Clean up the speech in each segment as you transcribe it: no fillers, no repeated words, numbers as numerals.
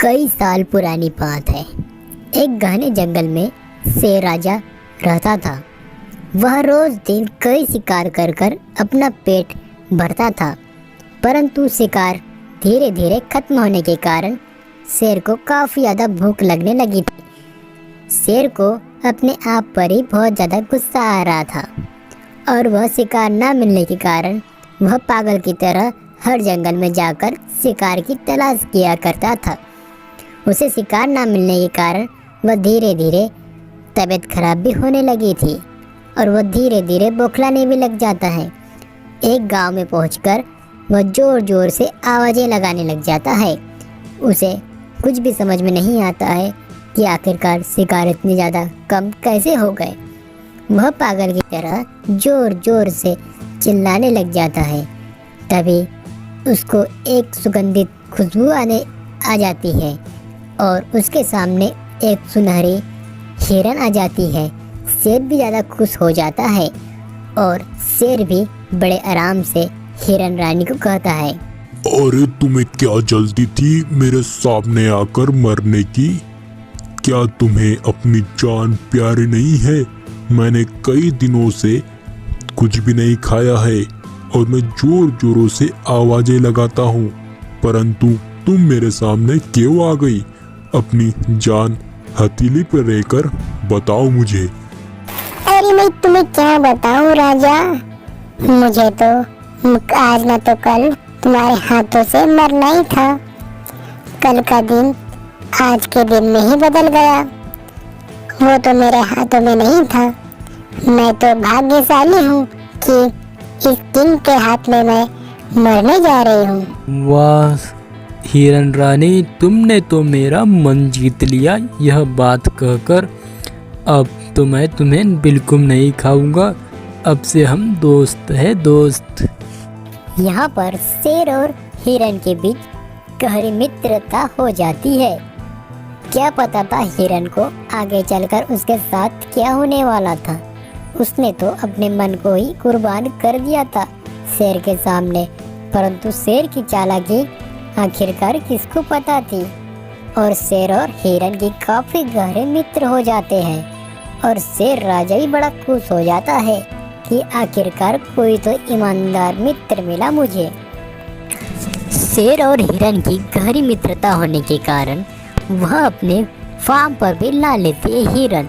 कई साल पुरानी बात है। एक घने जंगल में शेर राजा रहता था। वह रोज दिन कई शिकार कर कर अपना पेट भरता था, परंतु शिकार धीरे धीरे खत्म होने के कारण शेर को काफ़ी ज़्यादा भूख लगने लगी थी। शेर को अपने आप पर ही बहुत ज़्यादा गुस्सा आ रहा था और वह शिकार न मिलने के कारण वह पागल की तरह हर जंगल में जाकर शिकार की तलाश किया करता था। उसे शिकार ना मिलने के कारण वह धीरे धीरे तबीयत खराब भी होने लगी थी और वह धीरे धीरे बौखलाने भी लग जाता है। एक गांव में पहुंचकर वह ज़ोर ज़ोर से आवाज़ें लगाने लग जाता है। उसे कुछ भी समझ में नहीं आता है कि आखिरकार शिकार इतने ज़्यादा कम कैसे हो गए। वह पागल की तरह ज़ोर ज़ोर से चिल्लाने लग जाता है। तभी उसको एक सुगंधित खुशबू आ जाती है और उसके सामने एक सुनहरी हिरन आ जाती है। शेर भी ज़्यादा खुश हो जाता है और शेर भी बड़े आराम से हिरन रानी को कहता है, अरे तुम्हें क्या जल्दी थी मेरे सामने आकर मरने की? क्या तुम्हें अपनी जान प्यारी नहीं है? मैंने कई दिनों से कुछ भी नहीं खाया है और मैं जोर जोरों से आवाजें लगाता हूँ, परंतु तुम मेरे सामने क्यों आ गई? अपनी जान हथेली पर रहकर बताओ मुझे। अरे मैं तुम्हें क्या बताऊं राजा, मुझे तो आज न तो कल तुम्हारे हाथों से मरना ही था। कल का दिन आज के दिन में ही बदल गया। वो तो मेरे हाथों में नहीं था। मैं तो भाग्यशाली हूँ कि इस दिन के हाथ में मैं मरने जा रही हूँ। वाह हिरन रानी, तुमने तो मेरा मन जीत लिया। यह बात कहकर अब तो मैं तुम्हें बिल्कुल नहीं खाऊंगा। अब से हम दोस्त हैं, दोस्त। यहाँ पर शेर और हिरन के बीच गहरी मित्रता हो जाती है। क्या पता था हिरन को आगे चलकर उसके साथ क्या होने वाला था। उसने तो अपने मन को ही कुर्बान कर दिया था शेर के सामने, परंतु शेर की चालाकी आखिरकार किसको पता थी। और शेर और हिरन की काफ़ी गहरे मित्र हो जाते हैं और शेर राजा भी बड़ा खुश हो जाता है कि आखिरकार कोई तो ईमानदार मित्र मिला मुझे। शेर और हिरन की गहरी मित्रता होने के कारण वह अपने फार्म पर भी ला लेते हैं हिरन,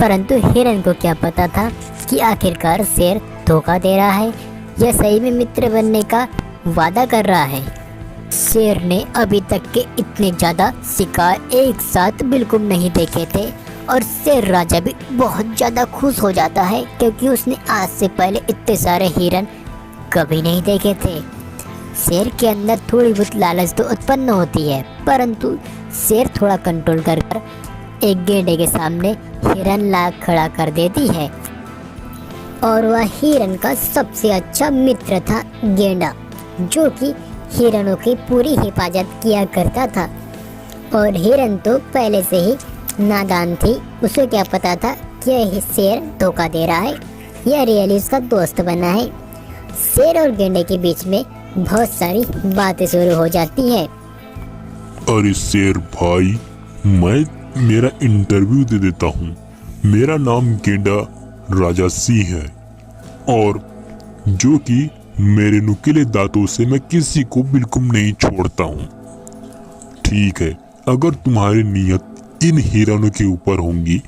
परंतु हिरन को क्या पता था कि आखिरकार शेर धोखा दे रहा है या सही में मित्र बनने का वादा कर रहा है। शेर ने अभी तक के इतने ज़्यादा शिकार एक साथ बिल्कुल नहीं देखे थे और शेर राजा भी बहुत ज़्यादा खुश हो जाता है क्योंकि उसने आज से पहले इतने सारे हिरन कभी नहीं देखे थे। शेर के अंदर थोड़ी बहुत लालच तो उत्पन्न होती है, परंतु शेर थोड़ा कंट्रोल कर एक गेंडे के सामने हिरन ला खड़ा कर देती है और वह हिरन का सबसे अच्छा मित्र था गेंडा, जो कि हिरणों की पूरी हिफाजत किया करता था। और हिरन तो पहले से ही नादान थी। उसे क्या पता था कि यह शेर धोखा दे रहा है या रियली उसका दोस्त बना है। शेर और गेंडे के बीच में बहुत सारी बातें शुरू हो जाती हैं। अरे शेर भाई, मैं मेरा इंटरव्यू दे देता हूँ। मेरा नाम गेंडा राजा सिंह है और जो कि मेरे नुकीले दांतों से मैं किसी को बिल्कुल नहीं छोड़ता हूँ। ठीक है, अगर तुम्हारी नीयत इन हिरणों के ऊपर होंगी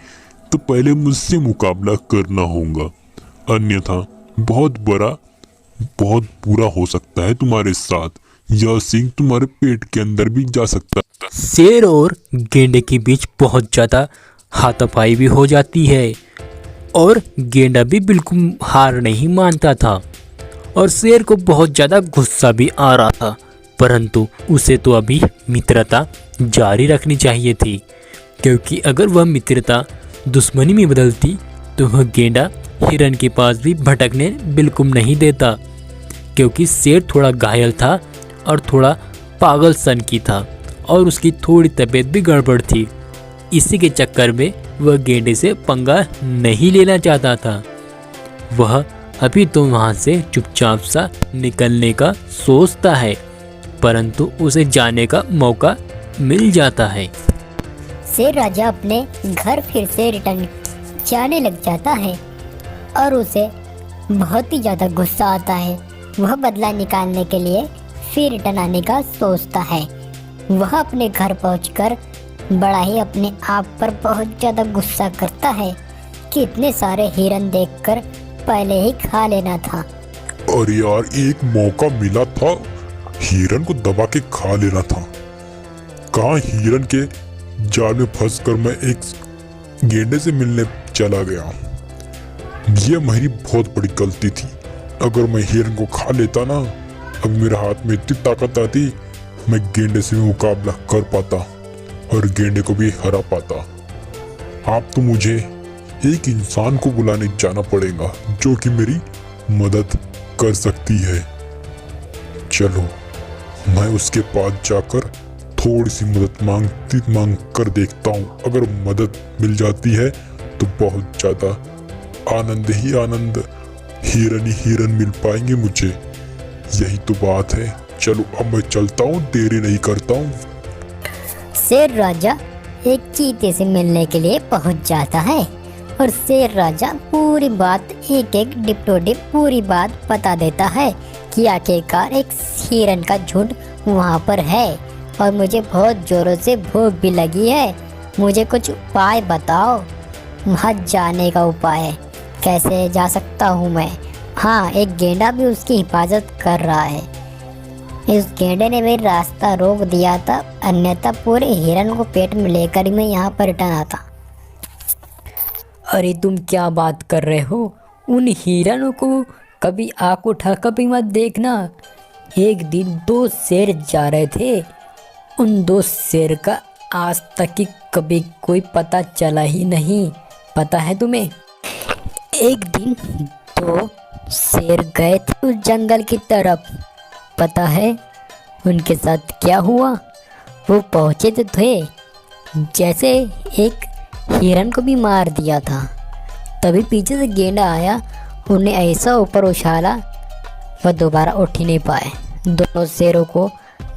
तो पहले मुझसे मुकाबला करना होगा, अन्यथा बहुत बुरा हो सकता है तुम्हारे साथ। यह सिंह तुम्हारे पेट के अंदर भी जा सकता है। शेर और गेंडे के बीच बहुत ज़्यादा हाथापाई भी हो जाती है और गेंडा भी बिल्कुल हार नहीं मानता था और शेर को बहुत ज़्यादा गुस्सा भी आ रहा था, परंतु उसे तो अभी मित्रता जारी रखनी चाहिए थी, क्योंकि अगर वह मित्रता दुश्मनी में बदलती तो वह गेंडा हिरन के पास भी भटकने बिल्कुल नहीं देता, क्योंकि शेर थोड़ा घायल था और थोड़ा पागल सन की था और उसकी थोड़ी तबीयत भी गड़बड़ थी। इसी के चक्कर में वह गेंडे से पंगा नहीं लेना चाहता था। वह अभी तो वहाँ से चुपचाप सा निकलने का सोचता है, परंतु उसे जाने का मौका मिल जाता है। शेर राजा अपने घर फिर से रिटर्न जाने लग जाता है और उसे बहुत ही ज़्यादा गुस्सा आता है। वह बदला निकालने के लिए फिर रिटर्न आने का सोचता है। वह अपने घर पहुंचकर बड़ा ही अपने आप पर बहुत ज़्यादा गुस्सा करता है कि इतने सारे हिरन देखकर पहले ही खा लेना था। और यार एक मौका मिला था, हिरन को दबा के खा लेना था। कहाँ हिरन के जाल में फंसकर मैं एक गेंडे से मिलने चला गया। ये मेरी बहुत बड़ी गलती थी। अगर मैं हिरन को खा लेता ना, अब मेरे हाथ में इतनी ताकत आती, मैं गेंडे से भी मुकाबला कर पाता और गेंडे को भी हरा पाता। आप तो मुझे एक इंसान को बुलाने जाना पड़ेगा जो कि मेरी मदद कर सकती है। चलो मैं उसके पास जाकर थोड़ी सी मदद मांग कर देखता हूँ। अगर मदद मिल जाती है तो बहुत ज़्यादा आनंद ही आनंद, हिरन ही हिरन मिल पाएंगे मुझे। यही तो बात है। चलो अब मैं चलता हूँ, देरी नहीं करता हूँ। शेर राजा एक चीते से मिलने के लिए पहुंच जाता है और शेर राजा पूरी बात एक एक डिप्टो डिप पूरी बात बता देता है कि आखिरकार एक हिरन का झुंड वहाँ पर है और मुझे बहुत जोरों से भूख भी लगी है। मुझे कुछ उपाय बताओ, वहाँ जाने का उपाय, कैसे जा सकता हूँ मैं। हाँ, एक गेंडा भी उसकी हिफाजत कर रहा है। इस गेंडे ने भी रास्ता रोक दिया था, अन्यथा पूरे हिरन को पेट में लेकर ही मैं यहाँ पर रिटर्न आता। अरे तुम क्या बात कर रहे हो? उन हिरणों को कभी आँख उठा कभी मत देखना। एक दिन 2 शेर जा रहे थे, उन 2 शेर का आज तक की कभी कोई पता चला ही नहीं। पता है तुम्हें? एक दिन 2 शेर गए थे उस जंगल की तरफ। पता है उनके साथ क्या हुआ? वो पहुँचे तो थे, जैसे एक हिरन को भी मार दिया था, तभी पीछे से गेंडा आया, उन्हें ऐसा ऊपर उछाला वह दोबारा उठ ही नहीं पाए। दोनों शेरों को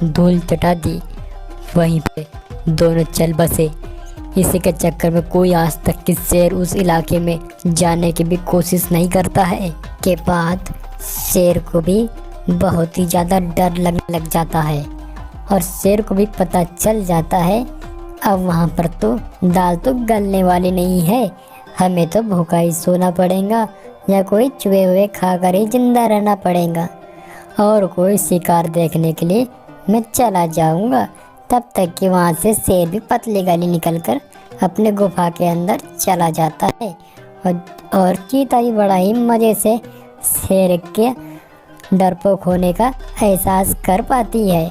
धूल चटा दी। वहीं पे दोनों चल बसे। इसी के चक्कर में कोई आज तक के शेर उस इलाके में जाने की भी कोशिश नहीं करता है। के बाद शेर को भी बहुत ही ज़्यादा डर लगने लग जाता है और शेर को भी पता चल जाता है अब वहाँ पर तो दाल तो गलने वाली नहीं है, हमें तो भूखा ही सोना पड़ेगा या कोई चुहे हुए खाकर ही जिंदा रहना पड़ेगा और कोई शिकार देखने के लिए मैं चला जाऊँगा। तब तक कि वहाँ से शेर भी पतली गली निकलकर अपने गुफा के अंदर चला जाता है और चीता ही बड़ा ही मज़े से शेर के डरपोक होने का एहसास कर पाती है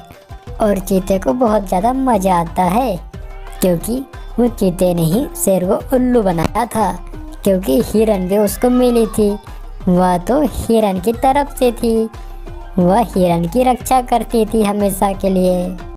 और चीते को बहुत ज़्यादा मज़ा आता है क्योंकि वो चीते ने ही शेर को उल्लू बनाया था, क्योंकि हिरन भी उसको मिली थी। वह तो हिरन की तरफ से थी, वह हिरन की रक्षा करती थी हमेशा के लिए।